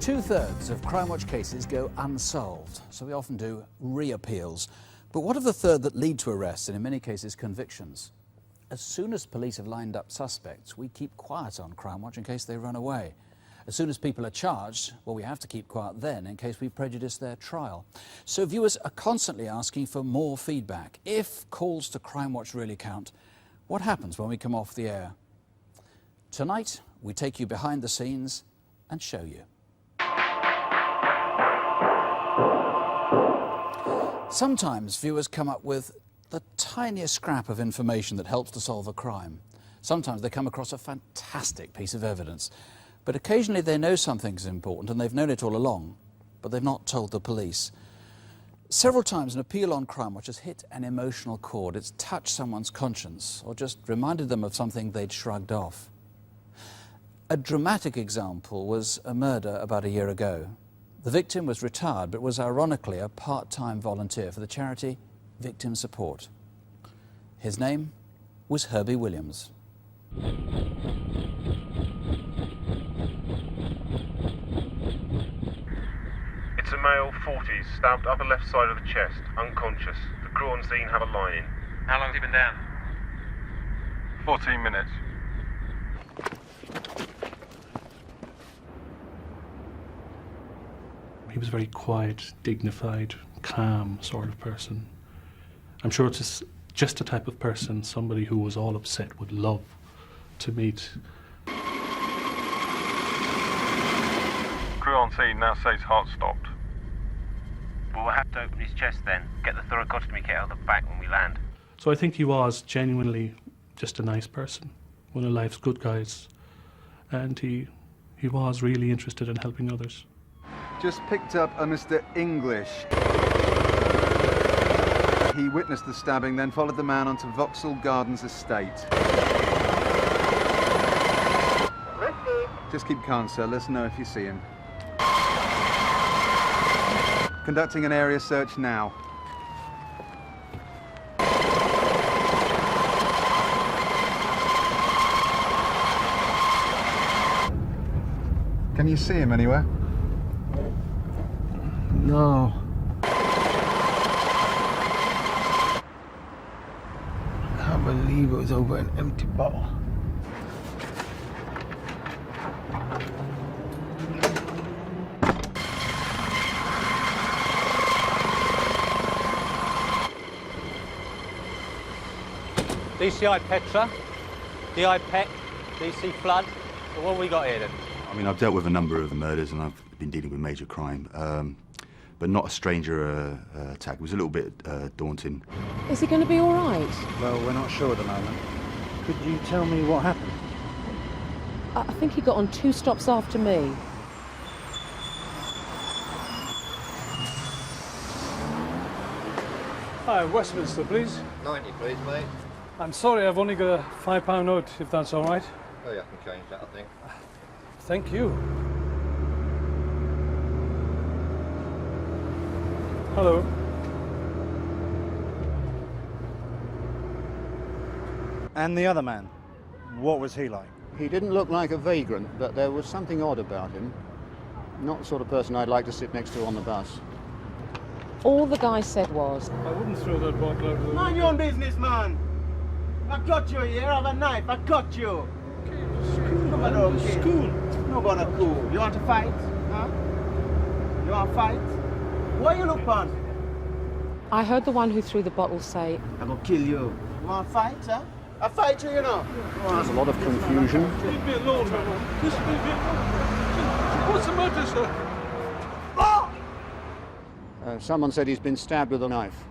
2/3 of Crimewatch cases go unsolved, so we often do reappeals. But what of the third that lead to arrests and in many cases convictions? As soon as police have lined up suspects, we keep quiet on Crimewatch in case they run away. As soon as people are charged, well, we have to keep quiet then in case we prejudice their trial. So viewers are constantly asking for more feedback. If calls to Crimewatch really count, what happens when we come off the air? Tonight, we take you behind the scenes and show you. Sometimes viewers come up with the tiniest scrap of information that helps to solve a crime. Sometimes they come across a fantastic piece of evidence. But occasionally they know something's important and they've known it all along, but they've not told the police. Several times an appeal on Crimewatch has hit an emotional chord. It's touched someone's conscience or just reminded them of something they'd shrugged off. A dramatic example was a murder about a year ago. The victim was retired, but was ironically a part-time volunteer for the charity Victim Support. His name was Herby Williams. It's a male, 40s, stabbed upper left side of the chest, unconscious. The crew on scene have a line-in. How long has he been down? 14 minutes. He was a very quiet, dignified, calm sort of person. I'm sure it's just the type of person somebody who was all upset would love to meet. Crew on scene now says heart stopped. Well, we'll have to open his chest then. Get the thoracostomy kit out of the back when we land. So I think he was genuinely just a nice person, one of life's good guys. And he was really interested in helping others. Just picked up a Mr. English. He witnessed the stabbing, then followed the man onto Vauxhall Gardens estate. Just keep calm, sir. Let us know if you see him. Conducting an area search now. Can you see him anywhere? No. I can't believe it was over an empty bottle. DCI Petra, DI Peck, DC Flood. So what have we got here then? I mean, I've dealt with a number of murders and I've been dealing with major crime, but not a stranger attack. It was a little bit daunting. Is he going to be all right? Well, we're not sure at the moment. Could you tell me what happened? I think he got on 2 stops after me. Hi, Westminster, please. 90, please, mate. I'm sorry, I've only got a £5 note, if that's all right. Oh, yeah, I can change that, I think. Thank you. Hello. And the other man, what was he like? He didn't look like a vagrant, but there was something odd about him. Not the sort of person I'd like to sit next to on the bus. All the guy said was, I wouldn't throw that bottle out of the Mind your own business, man. I got you here, I have a knife, I got you. Nobody okay. School. Nobody cool. You want to fight? Huh? You want to fight? What you look on? I heard the one who threw the bottle say, I'm gonna kill you. You want to fight, huh? I fight you, you know. There's a lot of confusion. Leave me alone, man. Just leave me alone. What's the matter, sir? Someone said he's been stabbed with a knife.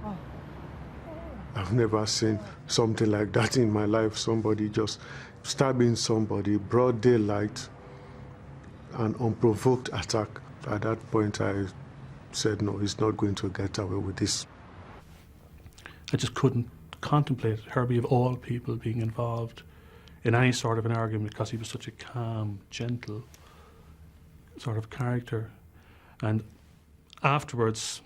I've never seen something like that in my life. Somebody just stabbing somebody, broad daylight, an unprovoked attack. At that point, I said, no, he's not going to get away with this. I just couldn't contemplate Herby, of all people, being involved in any sort of an argument because he was such a calm, gentle sort of character. And afterwards,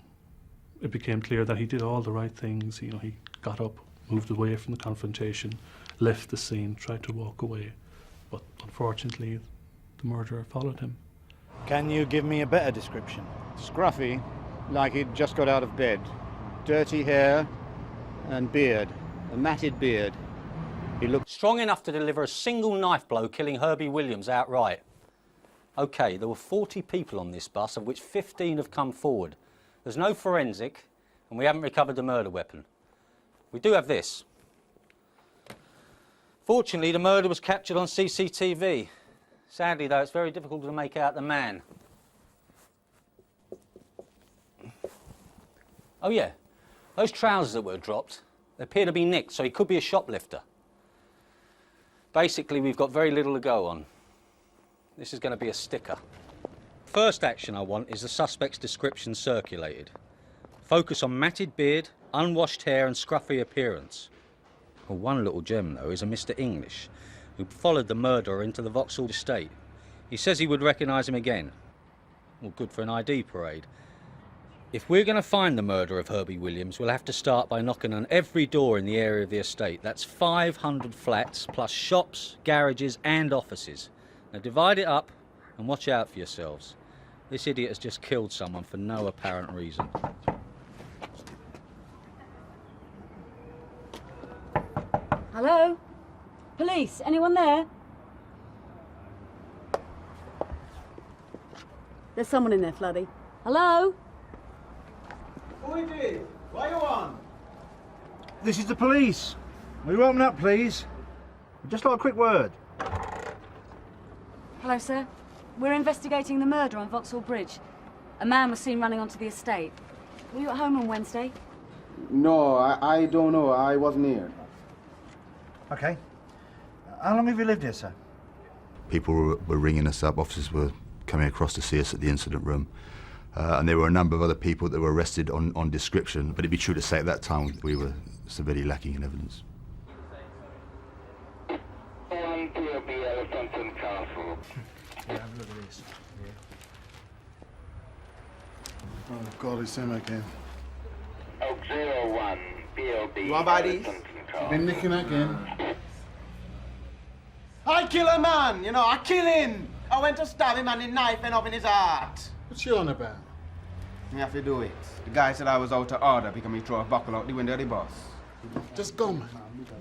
it became clear that he did all the right things. You know, he got up, moved away from the confrontation, left the scene, tried to walk away. But unfortunately, the murderer followed him. Can you give me a better description? Scruffy, like he'd just got out of bed. Dirty hair and beard, a matted beard. He looked strong enough to deliver a single knife blow, killing Herby Williams outright. OK, there were 40 people on this bus, of which 15 have come forward. There's no forensic, and we haven't recovered the murder weapon. We do have this. Fortunately, the murder was captured on CCTV. Sadly, though, it's very difficult to make out the man. Oh, yeah, those trousers that were dropped, they appear to be nicked, so he could be a shoplifter. Basically, we've got very little to go on. This is going to be a sticker. First action I want is the suspect's description circulated. Focus on matted beard, unwashed hair and scruffy appearance. Well, one little gem, though, is a Mr. English, who followed the murderer into the Vauxhall estate. He says he would recognise him again. Well, good for an ID parade. If we're going to find the murderer of Herby Williams, we'll have to start by knocking on every door in the area of the estate. That's 500 flats, plus shops, garages and offices. Now divide it up and watch out for yourselves. This idiot has just killed someone for no apparent reason. Hello? Police, anyone there? There's someone in there, Floody. Hello? Who it is? What you want? This is the police. Will you open up, please? Just like a quick word. Hello, sir. We're investigating the murder on Vauxhall Bridge. A man was seen running onto the estate. Were you at home on Wednesday? No, I don't know. I wasn't here. OK. How long have you lived here, sir? People were ringing us up, officers were coming across to see us at the incident room. And there were a number of other people that were arrested on description, but it'd be true to say at that time we were severely lacking in evidence. Yeah, have a look at this. Oh, God, it's him again. Oak 01, PLB. You want by these? Been nicking again. I kill a man, you know, I kill him. I went to stab him and the knife went up in his heart. What's you on about? You have to do it. The guy said I was out of order because he threw a buckle out the window of the bus. Just go, man.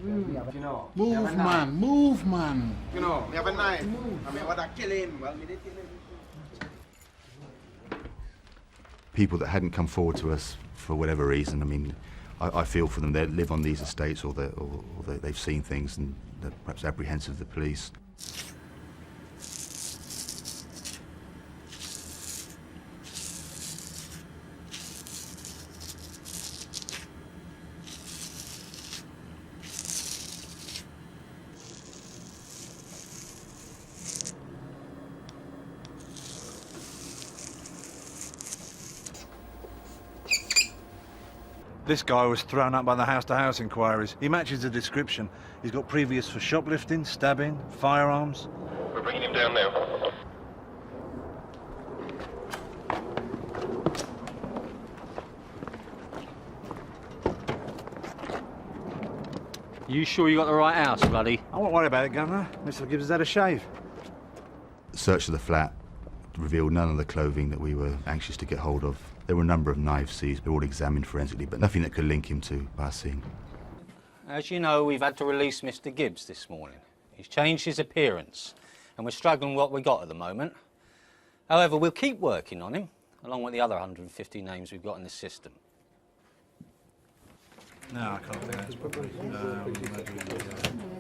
You know. Move, man. Move, man. You know, me have a knife. I mean, what I kill him? Well, me did kill him. People that hadn't come forward to us for whatever reason, I mean, I feel for them. They live on these estates or they've seen things and they're perhaps apprehensive of the police. This guy was thrown up by the house-to-house inquiries. He matches the description. He's got previous for shoplifting, stabbing, firearms. We're bringing him down now. You sure you got the right house, bloody? I won't worry about it, Governor. Mr. Gibbs has had a shave. The search of the flat revealed none of the clothing that we were anxious to get hold of. There were a number of knives seized, they were all examined forensically, but nothing that could link him to Barsing. As you know, we've had to release Mr. Gibbs this morning. He's changed his appearance, and we're struggling with what we've got at the moment. However, we'll keep working on him, along with the other 150 names we've got in the system. No, I can't think that's probably.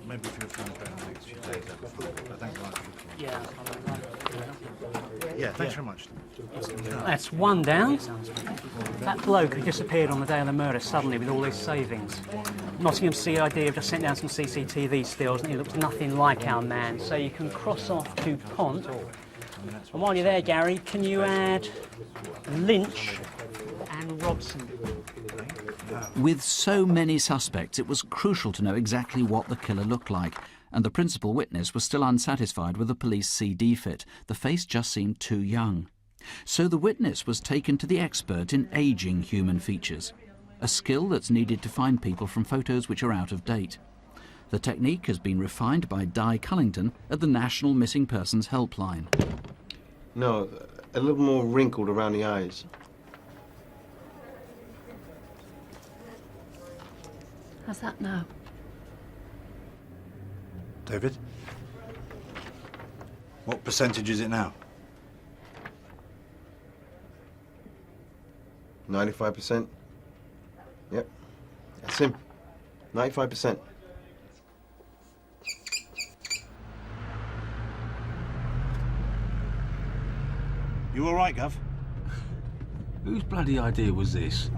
Maybe if you're trying to the next few days, that'd be fine. But thanks very much. Yeah, thanks very much. That's one down. That bloke who disappeared on the day of the murder suddenly with all his savings. Nottingham CID have just sent down some CCTV stills and he looks nothing like our man. So you can cross off DuPont. And while you're there, Gary, can you add Lynch and Robson? With so many suspects, it was crucial to know exactly what the killer looked like, and the principal witness was still unsatisfied with the police CD fit. The face just seemed too young. So the witness was taken to the expert in ageing human features, a skill that's needed to find people from photos which are out of date. The technique has been refined by Di Cullington at the National Missing Persons Helpline. No, a little more wrinkled around the eyes. How's that now? David? What percentage is it now? 95%. Yep, that's him. 95%. You all right, Gov? Whose bloody idea was this?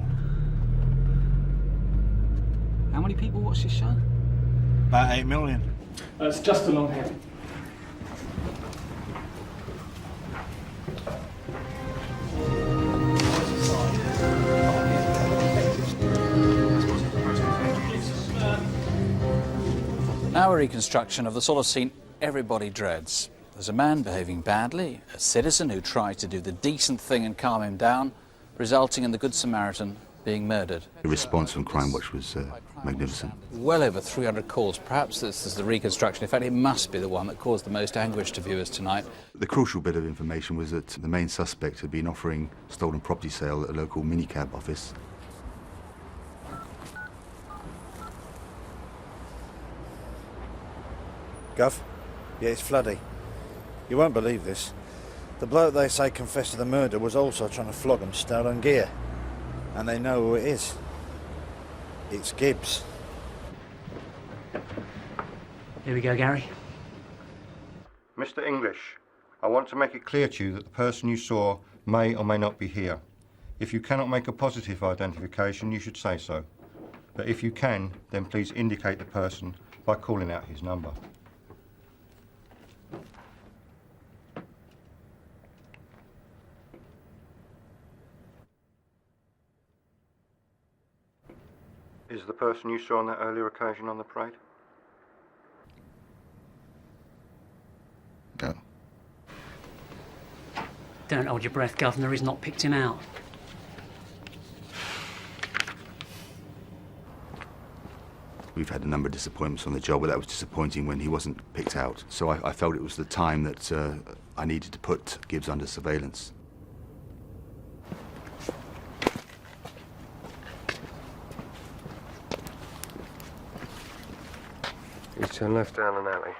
How many people watch this show? About 8 million. It's just along here. Now a reconstruction of the sort of scene everybody dreads. There's a man behaving badly, a citizen who tries to do the decent thing and calm him down, resulting in the Good Samaritan being murdered. The response from Crimewatch was magnificent. Well over 300 calls. Perhaps this is the reconstruction. In fact, it must be the one that caused the most anguish to viewers tonight. The crucial bit of information was that the main suspect had been offering stolen property sale at a local minicab office. Gov? Yeah, it's Floody. You won't believe this. The bloke they say confessed to the murder was also trying to flog them stolen gear. And they know who it is. It's Gibbs. Here we go, Gary. Mr. English, I want to make it clear to you that the person you saw may or may not be here. If you cannot make a positive identification, you should say so. But if you can, then please indicate the person by calling out his number. Is the person you saw on that earlier occasion on the parade? No. Don't hold your breath, Governor. He's not picked him out. We've had a number of disappointments on the job, but that was disappointing when he wasn't picked out. So I felt it was the time that I needed to put Gibbs under surveillance. You turn left down an alley.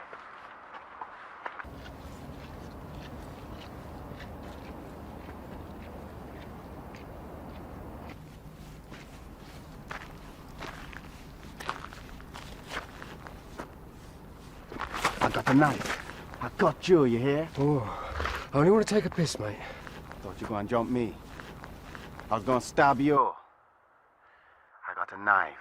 I got the knife. I got you hear? Oh, I only want to take a piss, mate. Thought you were gonna jump me. I was gonna stab you. I got a knife.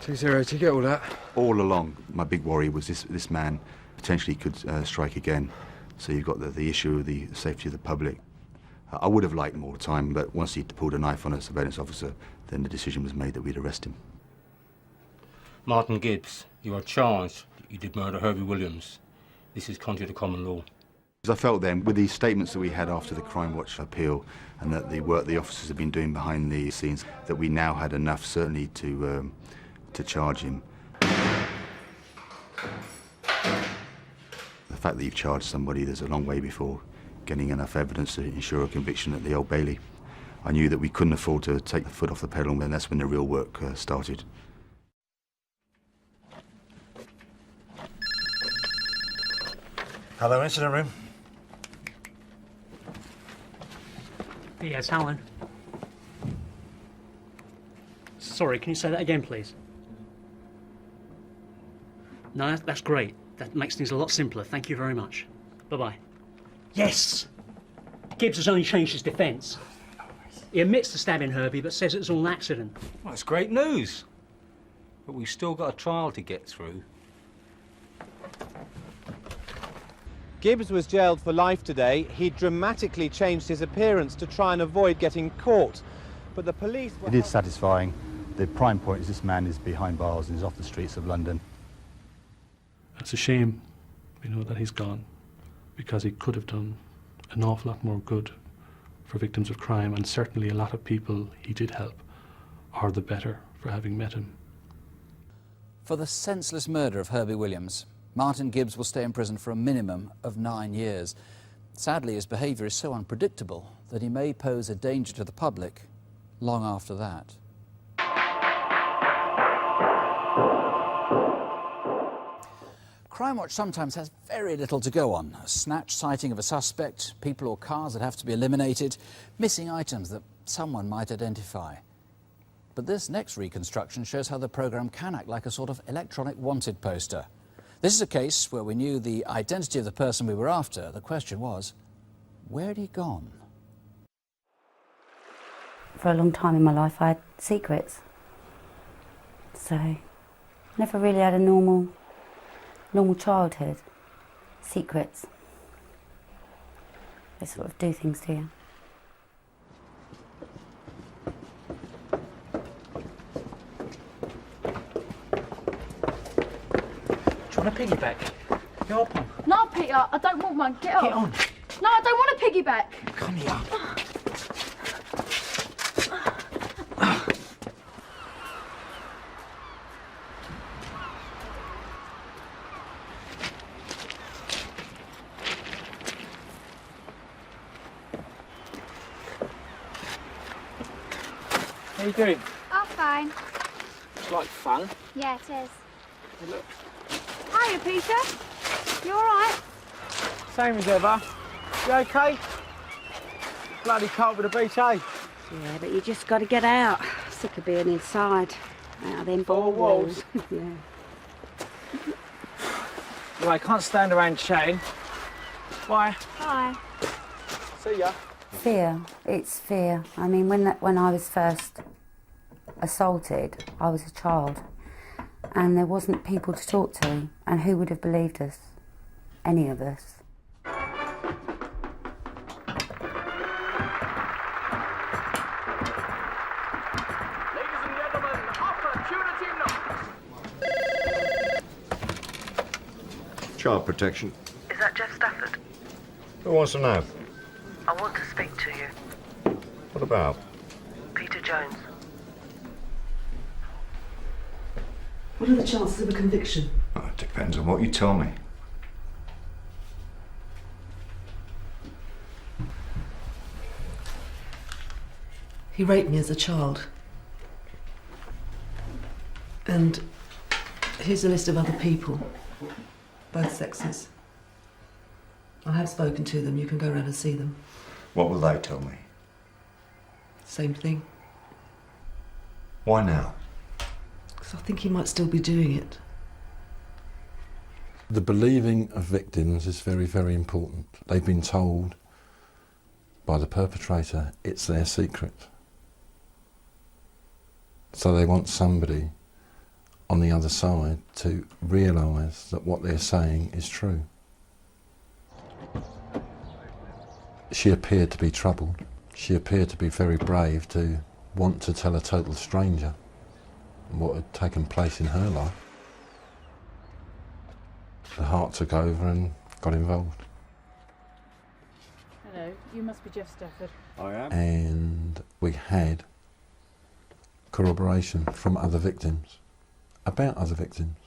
Did you get all that? All along, my big worry was this man potentially could strike again. So you've got the issue of the safety of the public. I would have liked more time, but once he'd pulled a knife on a surveillance officer, then the decision was made that we'd arrest him. Martin Gibbs, you are charged. You did murder Herby Williams. This is contrary to common law. I felt then, with the statements that we had after the Crimewatch appeal, and that the work the officers had been doing behind the scenes, that we now had enough, certainly, to charge him. The fact that you've charged somebody, there's a long way before getting enough evidence to ensure a conviction at the Old Bailey. I knew that we couldn't afford to take the foot off the pedal, and that's when the real work started. Hello, incident room. Yes, Alan. Sorry, can you say that again, please? No, that's great. That makes things a lot simpler. Thank you very much. Bye-bye. Yes! Gibbs has only changed his defence. He admits to stabbing Herby, but says it was all an accident. Well, that's great news. But we've still got a trial to get through. Gibbs was jailed for life today. He dramatically changed his appearance to try and avoid getting caught. But the police were... It is satisfying. The prime point is this man is behind bars and is off the streets of London. It's a shame, that he's gone, because he could have done an awful lot more good for victims of crime, and certainly a lot of people he did help are the better for having met him. For the senseless murder of Herby Williams, Martin Gibbs will stay in prison for a minimum of 9 years. Sadly, his behaviour is so unpredictable that he may pose a danger to the public long after that. Crimewatch sometimes has very little to go on. A snatched sighting of a suspect, people or cars that have to be eliminated, missing items that someone might identify. But this next reconstruction shows how the programme can act like a sort of electronic wanted poster. This is a case where we knew the identity of the person we were after. The question was, where had he gone? For a long time in my life I had secrets. So, never really had a normal childhood. Secrets. They sort of do things to you. Do you want a piggyback? Get up on. No, Peter, I don't want one. Get up. Get on. No, I don't want a piggyback. Come here. How you doing? Oh, fine. It's like fun. Yeah, it is. Hey, look. Hiya, Peter. You all right? Same as ever. You okay? Bloody cold with the beach, eh? Yeah, but you just got to get out. Sick of being inside. Out of them four walls. Yeah. Well, I can't stand around chatting. Bye. Bye. See ya. Fear. It's fear. I mean, when I was first assaulted, I was a child, and there wasn't people to talk to, and who would have believed us? Any of us. Child protection. Is that Jeff Stafford? Who wants to know? I want to speak to you. What about? Peter Jones. What are the chances of a conviction? Oh, it depends on what you tell me. He raped me as a child. And here's a list of other people, both sexes. I have spoken to them. You can go around and see them. What will they tell me? Same thing. Why now? Because I think he might still be doing it. The believing of victims is very, very important. They've been told by the perpetrator it's their secret. So they want somebody on the other side to realise that what they're saying is true. She appeared to be troubled. She appeared to be very brave to want to tell a total stranger what had taken place in her life. The heart took over and got involved. Hello, you must be Jeff Stafford. I am. And we had corroboration from other victims, about other victims,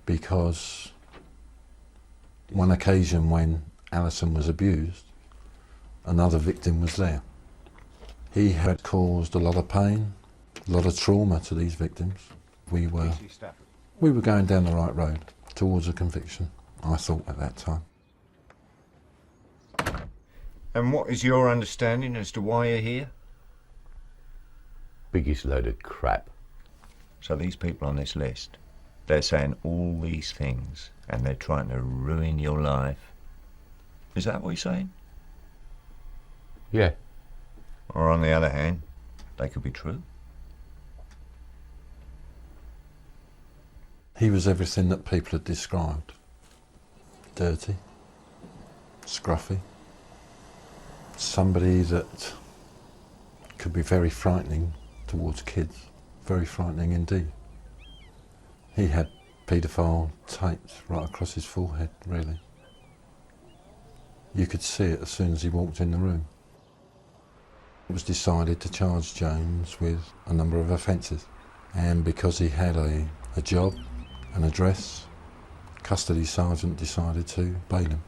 because one occasion when Alison was abused, another victim was there. He had caused a lot of pain, a lot of trauma to these victims. We were going down the right road towards a conviction, I thought at that time. And what is your understanding as to why you're here? Biggest load of crap. So these people on this list, they're saying all these things and they're trying to ruin your life. Is that what you're saying? Yeah. Or on the other hand, they could be true. He was everything that people had described. Dirty, scruffy, somebody that could be very frightening towards kids, very frightening indeed. He had paedophile tapes right across his forehead, really. You could see it as soon as he walked in the room. It was decided to charge Jones with a number of offences, and because he had a job, an address. Custody sergeant decided to bail him.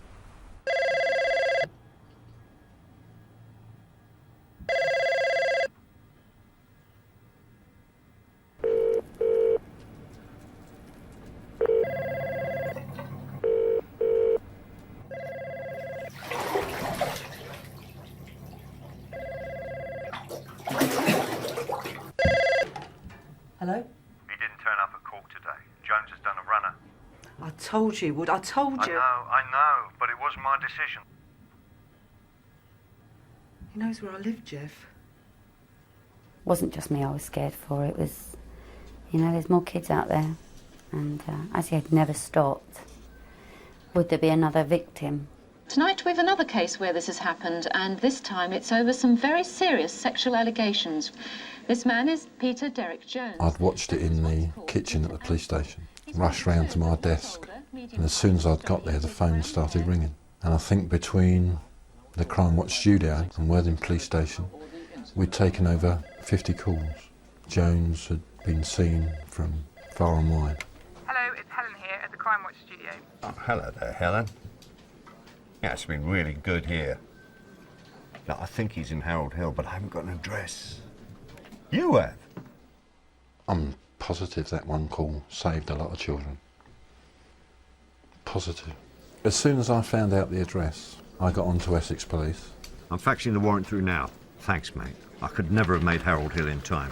Hello? He didn't turn up at court today. Jones has done a runner. I told you, Wood. I told you. I know, but it was my decision. He knows where I live, Jeff. It wasn't just me I was scared for, it was, you know, there's more kids out there. And as he had never stopped, would there be another victim? Tonight we have another case where this has happened, and this time it's over some very serious sexual allegations. This man is Peter Derek Jones. I'd watched it in the kitchen at the police station, rushed round to my desk, and as soon as I'd got there the phone started ringing. And I think between the Crimewatch studio and Worthing police station, we'd taken over 50 calls. Jones had been seen from far and wide. Hello, it's Helen here at the Crimewatch studio. Oh, hello there, Helen. Yeah, it's been really good here. Now, I think he's in Harold Hill, but I haven't got an address. You have? I'm positive that one call saved a lot of children. Positive. As soon as I found out the address, I got on to Essex Police. I'm faxing the warrant through now. Thanks, mate. I could never have made Harold Hill in time.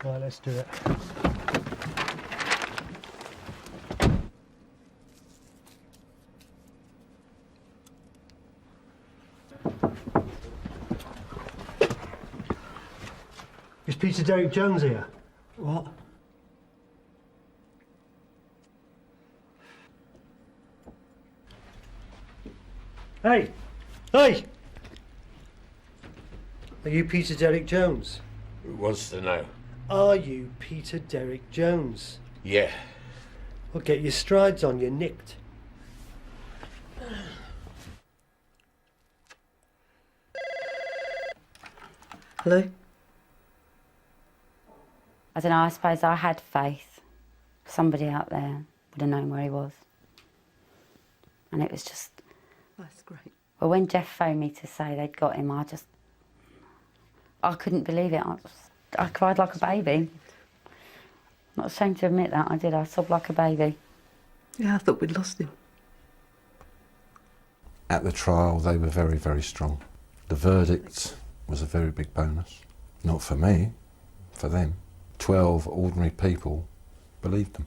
Right, let's do it. Is Peter Derek Jones here? What? Hey! Hey! Are you Peter Derek Jones? Who wants to know? Are you Peter Derek Jones? Yeah. Well, get your strides on, you're nicked. Hello? I don't know, I suppose I had faith. Somebody out there would have known where he was. And it was just... That's great. Well, when Jeff phoned me to say they'd got him, I couldn't believe it. I cried like a baby. Not ashamed to admit that, I did. I sobbed like a baby. Yeah, I thought we'd lost him. At the trial, they were very, very strong. The verdict was a very big bonus. Not for me, for them. 12 ordinary people believed them.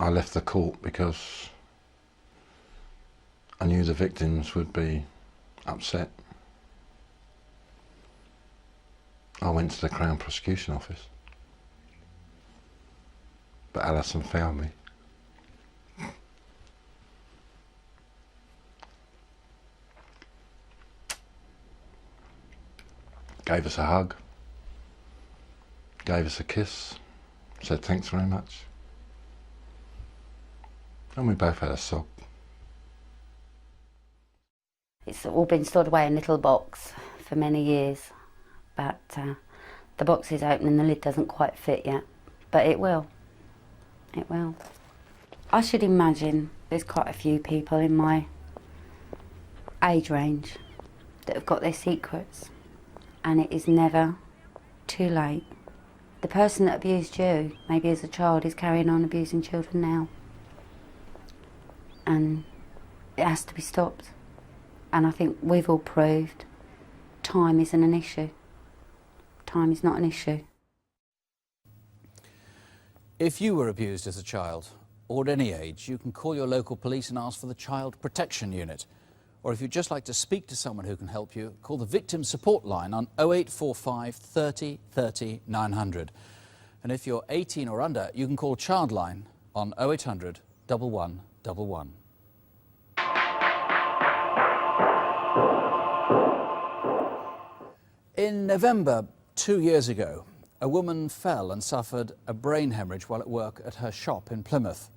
I left the court because I knew the victims would be upset. I went to the Crown Prosecution Office, but Alison found me. Gave us a hug, gave us a kiss, said thanks very much. And we both had a sob. It's all been stored away in a little box for many years, but the box is open and the lid doesn't quite fit yet, but it will. It will. I should imagine there's quite a few people in my age range that have got their secrets, and it is never too late. The person that abused you, maybe as a child, is carrying on abusing children now. And it has to be stopped. And I think we've all proved time isn't an issue. Time is not an issue. If you were abused as a child, or at any age, you can call your local police and ask for the Child Protection Unit. Or if you'd just like to speak to someone who can help you, call the Victim Support Line on 0845 30 30 900. And if you're 18 or under, you can call Childline on 0800 1111. In November 2 years ago, a woman fell and suffered a brain hemorrhage while at work at her shop in Plymouth.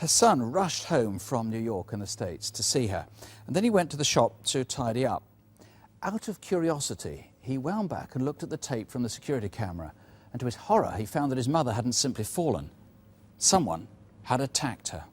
Her son rushed home from New York and the States to see her, and then he went to the shop to tidy up. Out of curiosity, he wound back and looked at the tape from the security camera, and to his horror, he found that his mother hadn't simply fallen. Someone had attacked her.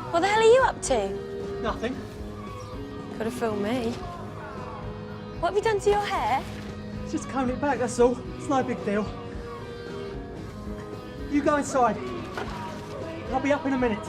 What the hell are you up to? Nothing. Could have filmed me. What have you done to your hair? Just comb it back, that's all. It's no big deal. You go inside. I'll be up in a minute.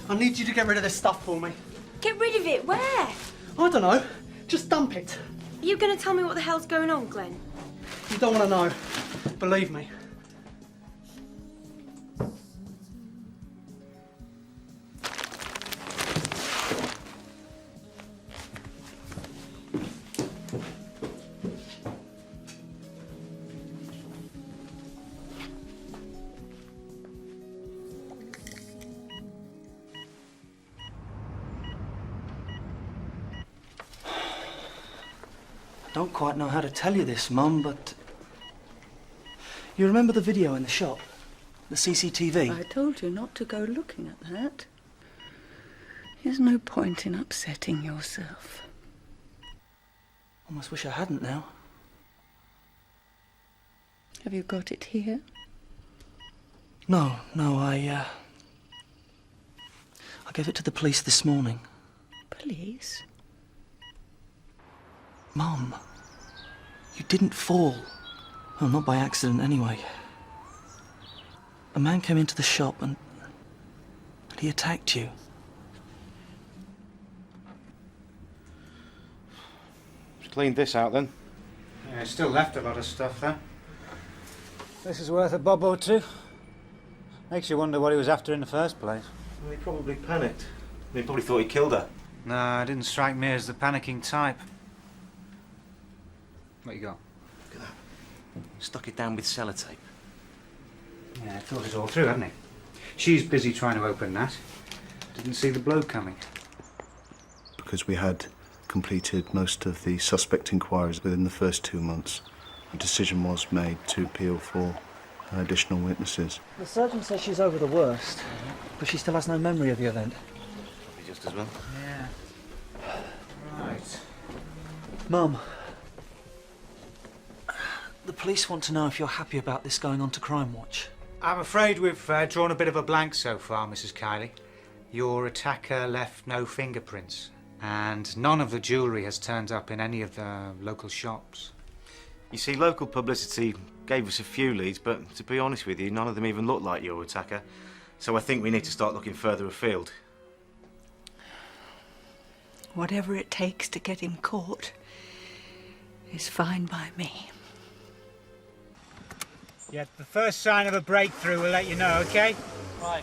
I need you to get rid of this stuff for me. Get rid of it? Where? I don't know. Just dump it. Are you going to tell me what the hell's going on, Glenn? You don't want to know. Believe me. Don't quite know how to tell you this, Mum, but you remember the video in the shop? The CCTV? I told you not to go looking at that. There's no point in upsetting yourself. Almost wish I hadn't now. Have you got it here? No, I gave it to the police this morning. Police? Mum, you didn't fall. Well, not by accident anyway. A man came into the shop and he attacked you. Cleaned this out then. Yeah, still left a lot of stuff there. This is worth a bob or two. Makes you wonder what he was after in the first place. Well, he probably panicked. He probably thought he killed her. No, it didn't strike me as the panicking type. What you got? Look at that. Stuck it down with sellotape. Yeah, thought it all through, hadn't he? She's busy trying to open that. Didn't see the blow coming. Because we had completed most of the suspect inquiries within the first 2 months, a decision was made to appeal for additional witnesses. The surgeon says she's over the worst, but she still has no memory of the event. Probably just as well. Yeah. Right. Mum, the police want to know if you're happy about this going on to Crimewatch. I'm afraid we've drawn a bit of a blank so far, Mrs. Kiley. Your attacker left no fingerprints, and none of the jewellery has turned up in any of the local shops. You see, local publicity gave us a few leads, but to be honest with you, none of them even look like your attacker. So I think we need to start looking further afield. Whatever it takes to get him caught is fine by me. Yeah, the first sign of a breakthrough will let you know, OK? Right.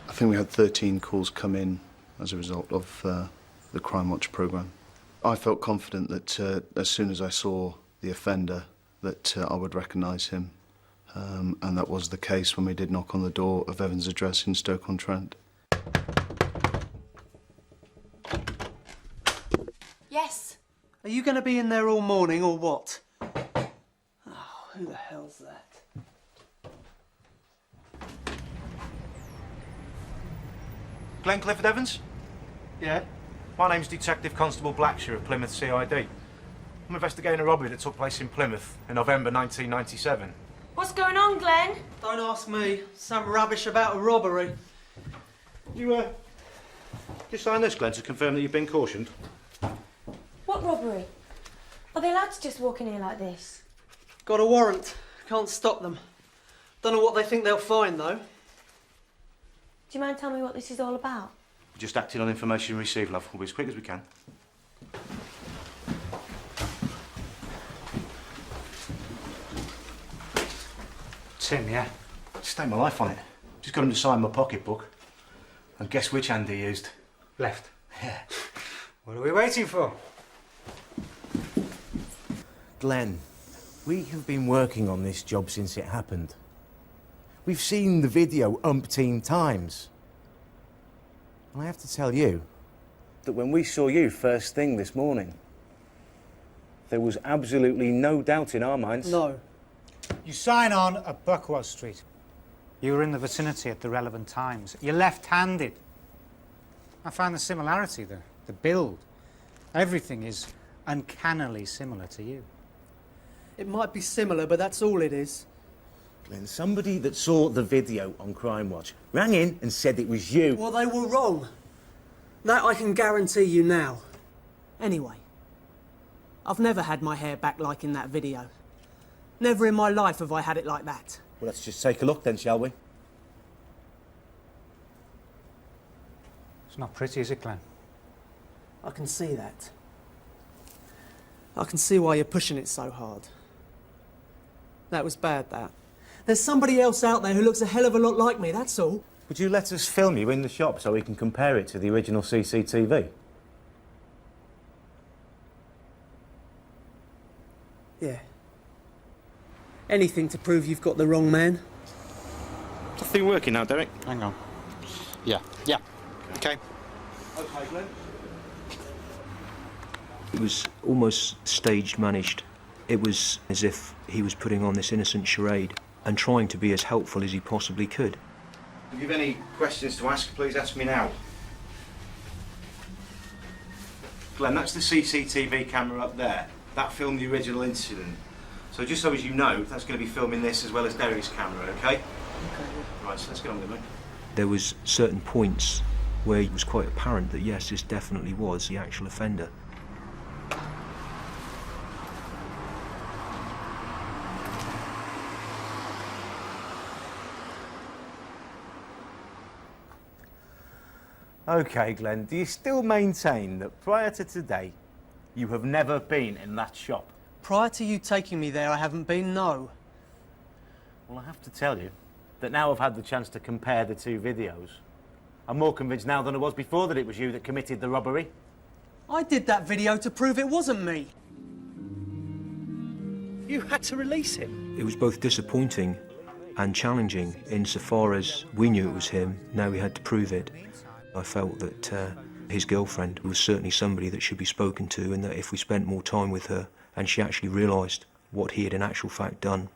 I think we had 13 calls come in as a result of the Crimewatch programme. I felt confident that as soon as I saw the offender that I would recognise him, and that was the case when we did knock on the door of Evan's address in Stoke-on-Trent. Yes. Are you going to be in there all morning or what? Oh, who the hell's that? Glenn Clifford Evans? Yeah? My name's Detective Constable Blackshear of Plymouth CID. I'm investigating a robbery that took place in Plymouth in November 1997. What's going on, Glenn? Don't ask me. Some rubbish about a robbery. You sign this, Glenn, to confirm that you've been cautioned. What robbery? Are they allowed to just walk in here like this? Got a warrant. Can't stop them. Don't know what they think they'll find, though. Do you mind telling me what this is all about? We're just acting on information received, love. We'll be as quick as we can. Tim, yeah? Staked my life on it. Just got him to sign my pocketbook. And guess which hand he used? Left. Yeah. What are we waiting for? Glenn, we have been working on this job since it happened. We've seen the video umpteen times. And I have to tell you that when we saw you first thing this morning, there was absolutely no doubt in our minds. No. You sign on at Buckworth Street. You were in the vicinity at the relevant times. You're left-handed. I found the similarity there, the build. Everything is uncannily similar to you. It might be similar, but that's all it is. Glenn, somebody that saw the video on Crimewatch rang in and said it was you. Well, they were wrong. That I can guarantee you now. Anyway, I've never had my hair back like in that video. Never in my life have I had it like that. Well, let's just take a look then, shall we? It's not pretty, is it, Glenn? I can see that. I can see why you're pushing it so hard. That was bad, that. There's somebody else out there who looks a hell of a lot like me, that's all. Would you let us film you in the shop so we can compare it to the original CCTV? Yeah. Anything to prove you've got the wrong man. Nothing working now, Derek. Hang on. Yeah. Okay. Okay, Glenn. It was almost stage managed. It was as if he was putting on this innocent charade and trying to be as helpful as he possibly could. If you've any questions to ask, please ask me now. Glenn, that's the CCTV camera up there. That filmed the original incident. So just so as you know, that's going to be filming this as well as Derek's camera, okay? Okay. Right, so let's get on with it, mate. There was certain points where it was quite apparent that yes, this definitely was the actual offender. Okay, Glenn, do you still maintain that prior to today, you have never been in that shop? Prior to you taking me there, I haven't been, no. Well, I have to tell you that now I've had the chance to compare the two videos, I'm more convinced now than I was before that it was you that committed the robbery. I did that video to prove it wasn't me. You had to release him. It was both disappointing and challenging insofar as we knew it was him, now we had to prove it. I felt that his girlfriend was certainly somebody that should be spoken to, and that if we spent more time with her and she actually realised what he had in actual fact done,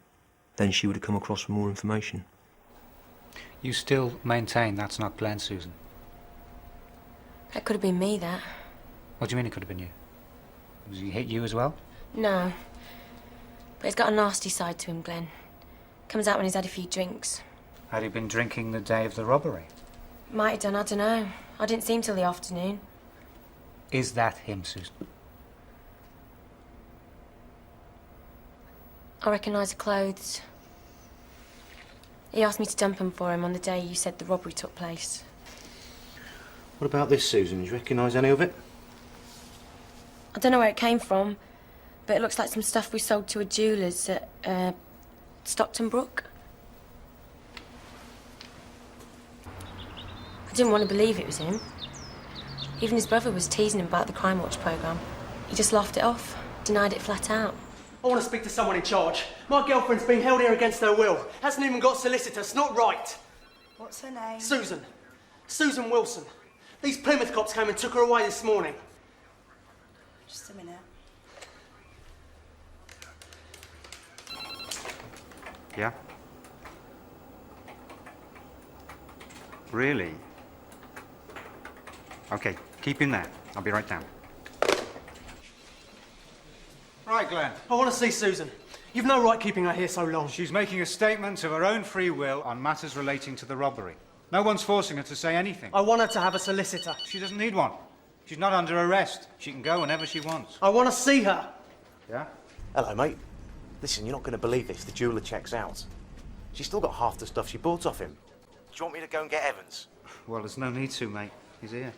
then she would have come across with more information. You still maintain that's not Glenn, Susan? That could have been me, that. What do you mean it could have been you? Was he hit you as well? No. But he's got a nasty side to him, Glenn. Comes out when he's had a few drinks. Had he been drinking the day of the robbery? Might have done, I don't know. I didn't see him till the afternoon. Is that him, Susan? I recognise the clothes. He asked me to dump them for him on the day you said the robbery took place. What about this, Susan? Do you recognise any of it? I don't know where it came from, but it looks like some stuff we sold to a jeweller's at Stockton Brook. I didn't want to believe it was him. Even his brother was teasing him about the Crimewatch programme. He just laughed it off, denied it flat out. I want to speak to someone in charge. My girlfriend's being held here against her will. Hasn't even got solicitors. Not right. What's her name? Susan. Susan Wilson. These Plymouth cops came and took her away this morning. Just a minute. Yeah? Really? Okay, keep him there. I'll be right down. Right, Glenn. I want to see Susan. You've no right keeping her here so long. She's making a statement of her own free will on matters relating to the robbery. No one's forcing her to say anything. I want her to have a solicitor. She doesn't need one. She's not under arrest. She can go whenever she wants. I want to see her. Yeah? Hello, mate. Listen, you're not going to believe this. The jeweller checks out. She's still got half the stuff she bought off him. Do you want me to go and get Evans? Well, there's no need to, mate. He's here.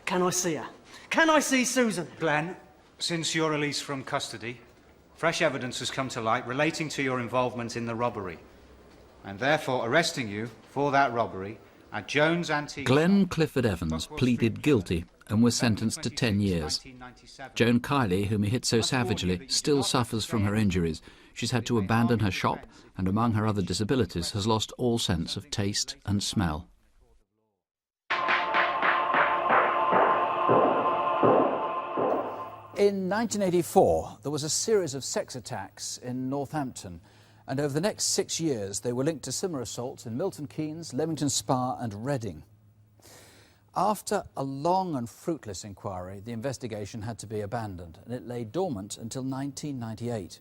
Can I see her? Can I see Susan? Glenn, since your release from custody, fresh evidence has come to light relating to your involvement in the robbery, and therefore arresting you for that robbery at Jones Antique. Glenn Clifford Evans pleaded guilty and was sentenced to 10 years. Joan Kiley, whom he hit so savagely, still suffers from her injuries. She's had to abandon her shop and, among her other disabilities, has lost all sense of taste and smell. In 1984, there was a series of sex attacks in Northampton, and over the next 6 years they were linked to similar assaults in Milton Keynes, Leamington Spa and Reading. After a long and fruitless inquiry, the investigation had to be abandoned, and it lay dormant until 1998.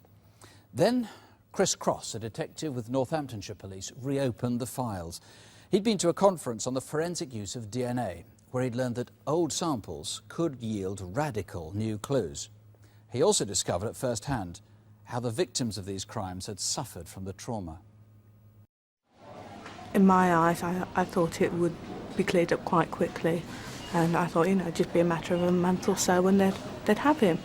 Then Chris Cross, a detective with Northamptonshire Police, reopened the files. He'd been to a conference on the forensic use of DNA, where he'd learned that old samples could yield radical new clues. He also discovered at first hand how the victims of these crimes had suffered from the trauma. In my eyes, I thought it would be cleared up quite quickly, and I thought, it'd just be a matter of a month or so and they'd have him.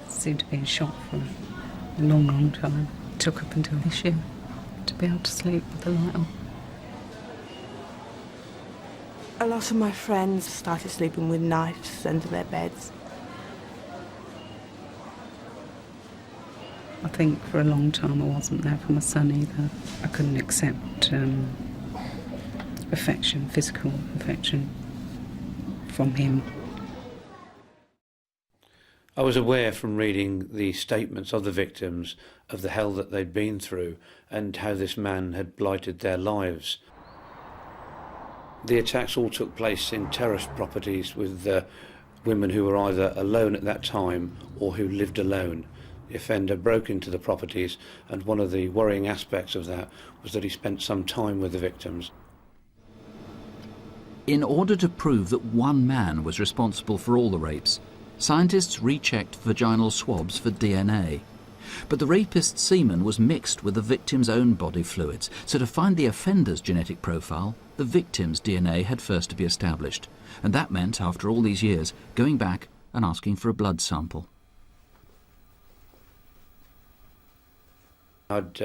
Seemed to be in shock for a long, long time. It took up until this year to be able to sleep with the light on. A lot of my friends started sleeping with knives under their beds. I think for a long time I wasn't there for my son either. I couldn't accept affection, physical affection from him. I was aware from reading the statements of the victims of the hell that they'd been through and how this man had blighted their lives. The attacks all took place in terraced properties with women who were either alone at that time or who lived alone. The offender broke into the properties, and one of the worrying aspects of that was that he spent some time with the victims. In order to prove that one man was responsible for all the rapes, scientists rechecked vaginal swabs for DNA. But the rapist's semen was mixed with the victim's own body fluids, so to find the offender's genetic profile, the victim's DNA had first to be established. And that meant, after all these years, going back and asking for a blood sample. I'd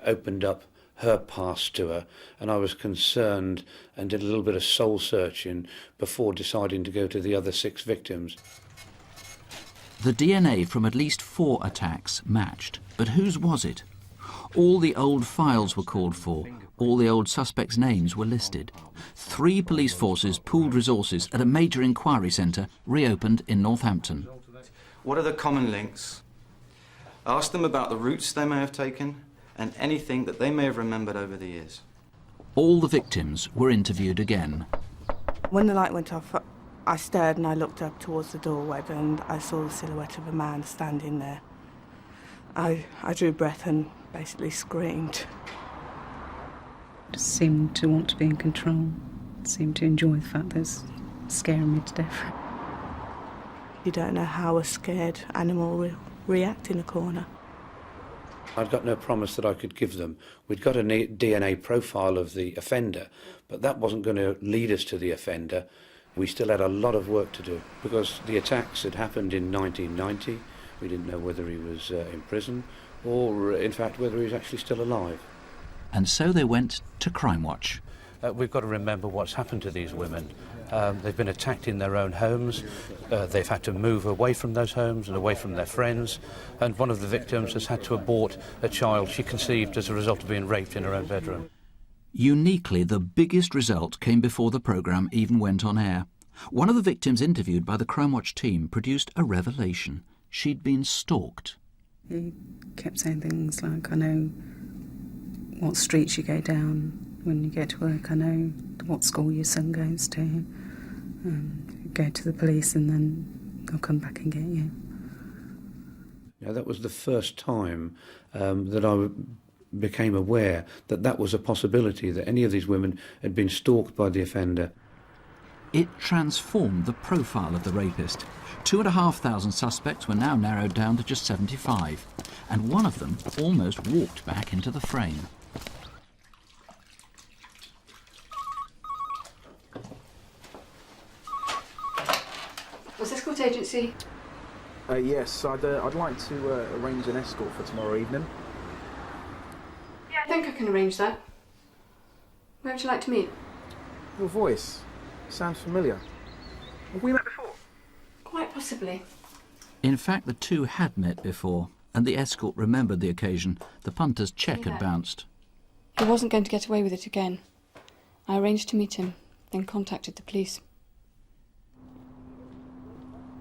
opened up her past to her, and I was concerned and did a little bit of soul searching before deciding to go to the other 6 victims. The DNA from at least 4 attacks matched, but whose was it? All the old files were called for, all the old suspects' names were listed. 3 police forces pooled resources at a major inquiry centre reopened in Northampton. What are the common links? Ask them about the routes they may have taken and anything that they may have remembered over the years. All the victims were interviewed again. When the light went off, I stared and I looked up towards the doorway and I saw the silhouette of a man standing there. I drew breath and basically screamed. Just seemed to want to be in control. Seemed to enjoy the fact that it's scaring me to death. You don't know how a scared animal will react in a corner. I'd got no promise that I could give them. We'd got a DNA profile of the offender, but that wasn't going to lead us to the offender. We still had a lot of work to do because the attacks had happened in 1990. We didn't know whether he was in prison or, in fact, whether he was actually still alive. And so they went to Crimewatch. We've got to remember what's happened to these women. They've been attacked in their own homes. They've had to move away from those homes and away from their friends. And one of the victims has had to abort a child she conceived as a result of being raped in her own bedroom. Uniquely, the biggest result came before the programme even went on air. One of the victims interviewed by the Crimewatch team produced a revelation. She'd been stalked. He kept saying things like, I know what streets you go down when you get to work, I know what school your son goes to, go to the police and then I'll come back and get you. Now, that was the first time that I became aware that that was a possibility, that any of these women had been stalked by the offender. It transformed the profile of the rapist. 2,500 suspects were now narrowed down to just 75, and one of them almost walked back into the frame. Was escort agency? Yes, I'd like to arrange an escort for tomorrow evening. Yeah, I think I can arrange that. Where would you like to meet? Your voice sounds familiar. Have we met before? Quite possibly. In fact, the two had met before, and the escort remembered the occasion. The punter's check had bounced. He wasn't going to get away with it again. I arranged to meet him, then contacted the police.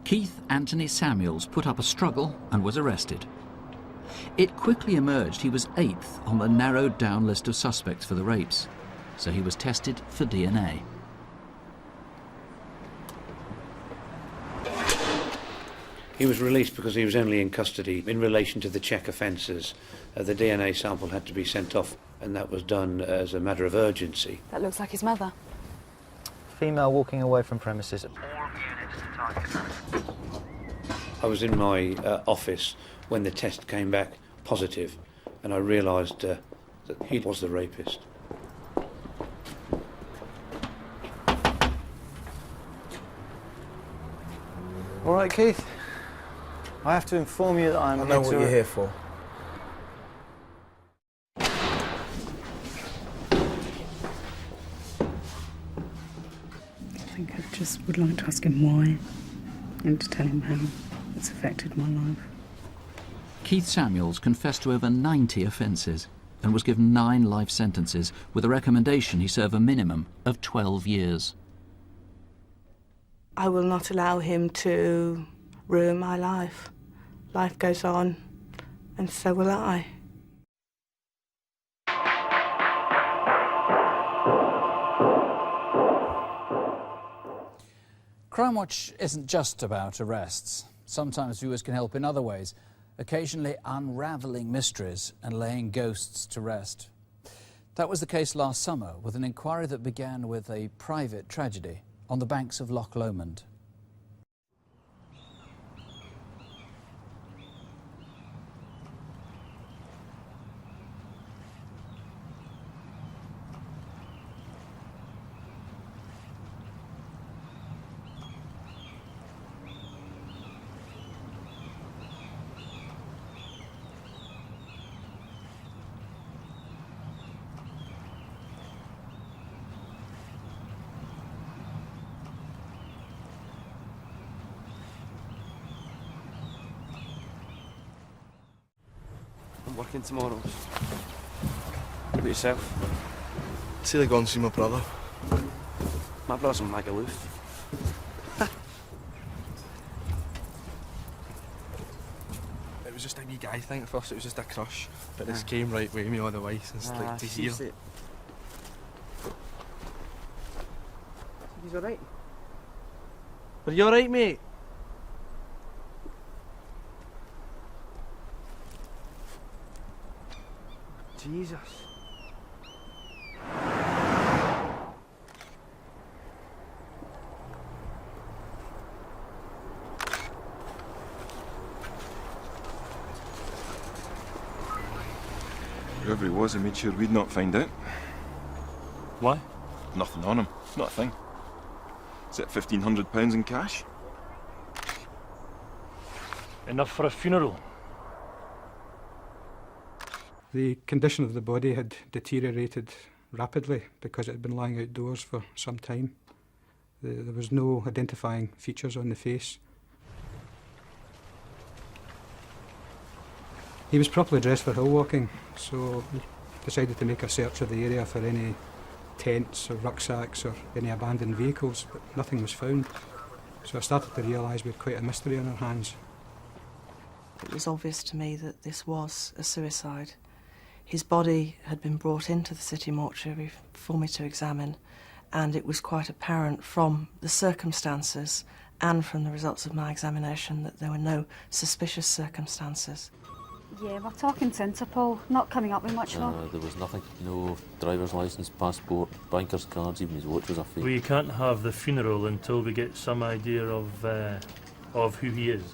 Keith Anthony Samuels put up a struggle and was arrested. It quickly emerged he was 8th on the narrowed-down list of suspects for the rapes, so he was tested for DNA. He was released because he was only in custody in relation to the check offences. The DNA sample had to be sent off, and that was done as a matter of urgency. That looks like his mother. Female walking away from premises. I was in my office when the test came back positive, and I realised that he was the rapist. All right, Keith. I have to inform you that I know what you're here for. I think I just would like to ask him why and to tell him how it's affected my life. Keith Samuels confessed to over 90 offences and was given 9 life sentences, with a recommendation he serve a minimum of 12 years. I will not allow him to ruin my life. Life goes on, and so will I. Crimewatch isn't just about arrests. Sometimes viewers can help in other ways, occasionally unravelling mysteries and laying ghosts to rest. That was the case last summer with an inquiry that began with a private tragedy on the banks of Loch Lomond. I'm working tomorrow. What about yourself? Say I go and see my brother. My brother's in Magaluf. It was just a wee guy thing at first, it was just a crush. But this came right with me all the way since like to here. He's alright. Are you alright, mate? Jesus. Whoever he was, I made sure we'd not find out. Why? Nothing on him. Not a thing. Is it £1,500 in cash? Enough for a funeral. The condition of the body had deteriorated rapidly because it had been lying outdoors for some time. There was no identifying features on the face. He was properly dressed for hill walking, so we decided to make a search of the area for any tents or rucksacks or any abandoned vehicles, but nothing was found. So I started to realise we had quite a mystery on our hands. It was obvious to me that this was a suicide. His body had been brought into the city mortuary for me to examine, and it was quite apparent from the circumstances and from the results of my examination that there were no suspicious circumstances. Yeah, we're talking to Interpol, not coming up with much more. There was nothing, no driver's licence, passport, banker's cards, even his watch was a fake. We can't have the funeral until we get some idea of who he is.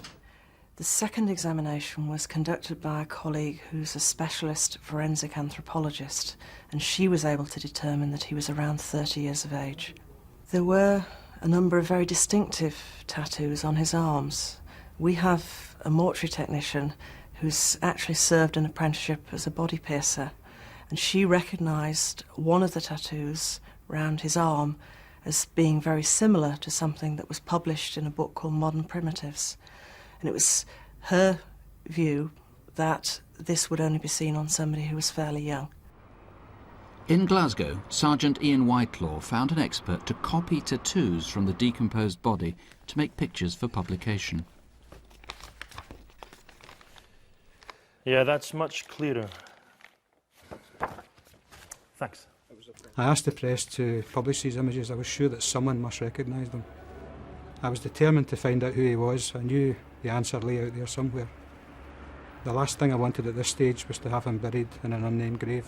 The second examination was conducted by a colleague who's a specialist forensic anthropologist, and she was able to determine that he was around 30 years of age. There were a number of very distinctive tattoos on his arms. We have a mortuary technician who's actually served an apprenticeship as a body piercer, and she recognised one of the tattoos round his arm as being very similar to something that was published in a book called Modern Primitives. And it was her view that this would only be seen on somebody who was fairly young. In Glasgow, Sergeant Ian Whitelaw found an expert to copy tattoos from the decomposed body to make pictures for publication. Yeah, that's much clearer. Thanks. I asked the press to publish these images. I was sure that someone must recognise them. I was determined to find out who he was. I knew the answer lay out there somewhere. The last thing I wanted at this stage was to have him buried in an unnamed grave.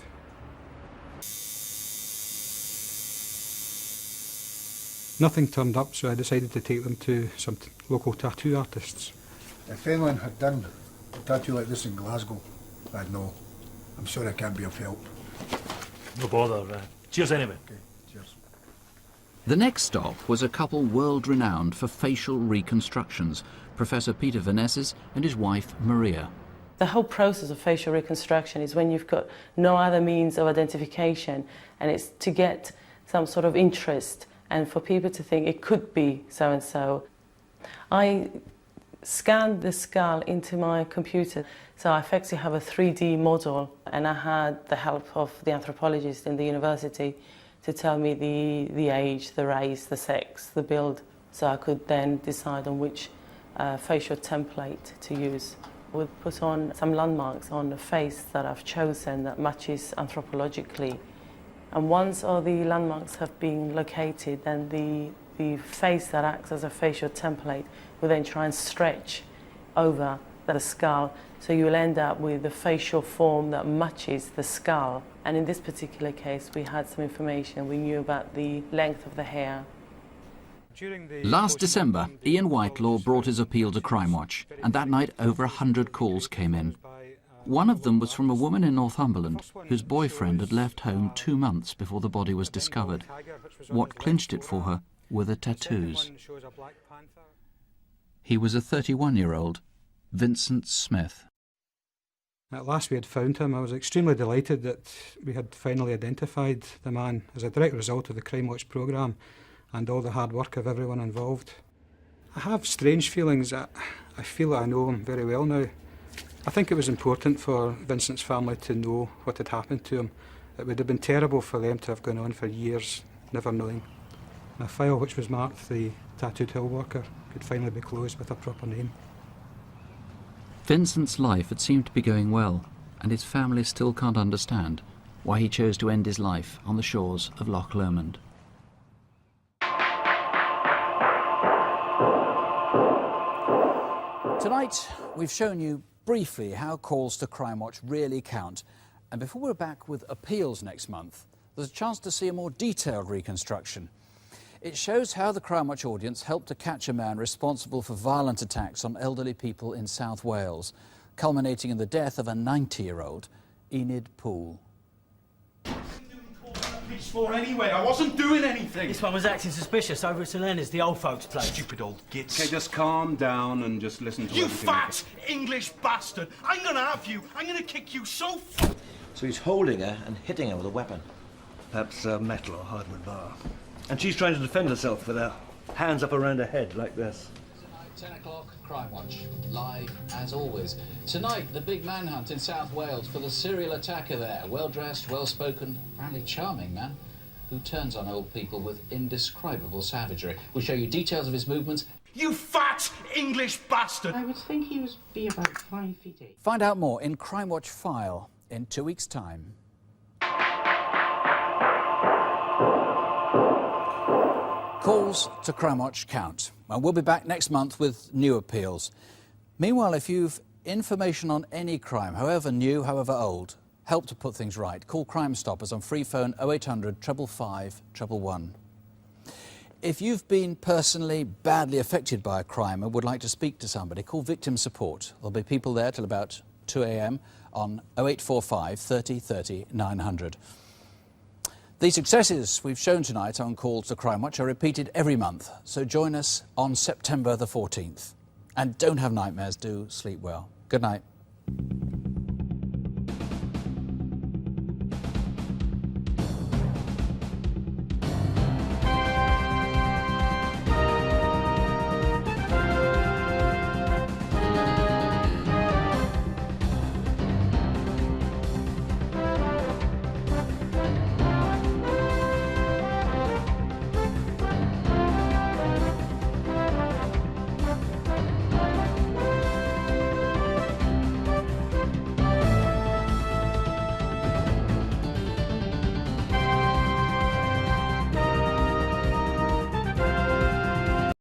Nothing turned up, so I decided to take them to some local tattoo artists. If anyone had done a tattoo like this in Glasgow, I'd know. I'm sorry I can't be of help. No bother. Cheers anyway. Okay, cheers. The next stop was a couple world-renowned for facial reconstructions, Professor Peter Vanesses and his wife Maria. The whole process of facial reconstruction is when you've got no other means of identification, and it's to get some sort of interest and for people to think it could be so-and-so. I scanned the skull into my computer, so I effectively have a 3D model, and I had the help of the anthropologist in the university to tell me the age, the race, the sex, the build, so I could then decide on which facial template to use. We'll put on some landmarks on the face that I've chosen that matches anthropologically. And once all the landmarks have been located, then the face that acts as a facial template will then try and stretch over the skull, so you will end up with the facial form that matches the skull. And in this particular case, we had some information. We knew about the length of the hair. Last December, Ian Whitelaw brought his appeal to Crimewatch, and that night over 100 calls came in. One of them was from a woman in Northumberland whose boyfriend had left home 2 months before the body was discovered. What clinched it for her were the tattoos. He was a 31-year-old, Vincent Smith. At last we had found him. I was extremely delighted that we had finally identified the man as a direct result of the Crimewatch programme and all the hard work of everyone involved. I have strange feelings. I feel that I know him very well now. I think it was important for Vincent's family to know what had happened to him. It would have been terrible for them to have gone on for years, never knowing. My file, which was marked the tattooed hill worker, could finally be closed with a proper name. Vincent's life had seemed to be going well, and his family still can't understand why he chose to end his life on the shores of Loch Lomond. Tonight, we've shown you briefly how calls to Crimewatch really count. And before we're back with appeals next month, there's a chance to see a more detailed reconstruction. It shows how the Crimewatch audience helped to catch a man responsible for violent attacks on elderly people in South Wales, culminating in the death of a 90-year-old, Enid Poole. For anyway, I wasn't doing anything. This one was acting suspicious over at St Leonard's, the old folks' place. Stupid old gits. Okay, just calm down and just listen to you everything. Fat English bastard! I'm gonna have you. I'm gonna kick you so. So he's holding her and hitting her with a weapon. Perhaps metal or hardwood bar. And she's trying to defend herself with her hands up around her head like this. 10 o'clock, Crimewatch, live as always. Tonight, the big manhunt in South Wales for the serial attacker there. Well-dressed, well-spoken, apparently charming man. who turns on old people with indescribable savagery. We'll show you details of his movements. You fat English bastard! I would think he would be about 5 feet 8. Find out more in Crimewatch File in 2 weeks' time. Calls to Crimewatch count, and we'll be back next month with new appeals. Meanwhile, if you've information on any crime, however new, however old, help to put things right, call Crime Stoppers on free phone 0800 555 111. If you've been personally badly affected by a crime and would like to speak to somebody, call Victim Support. There'll be people there till about 2 a.m. on 0845 30 30 900. The successes we've shown tonight on Calls to Crimewatch are repeated every month, so join us on September the 14th. And don't have nightmares, do sleep well. Good night.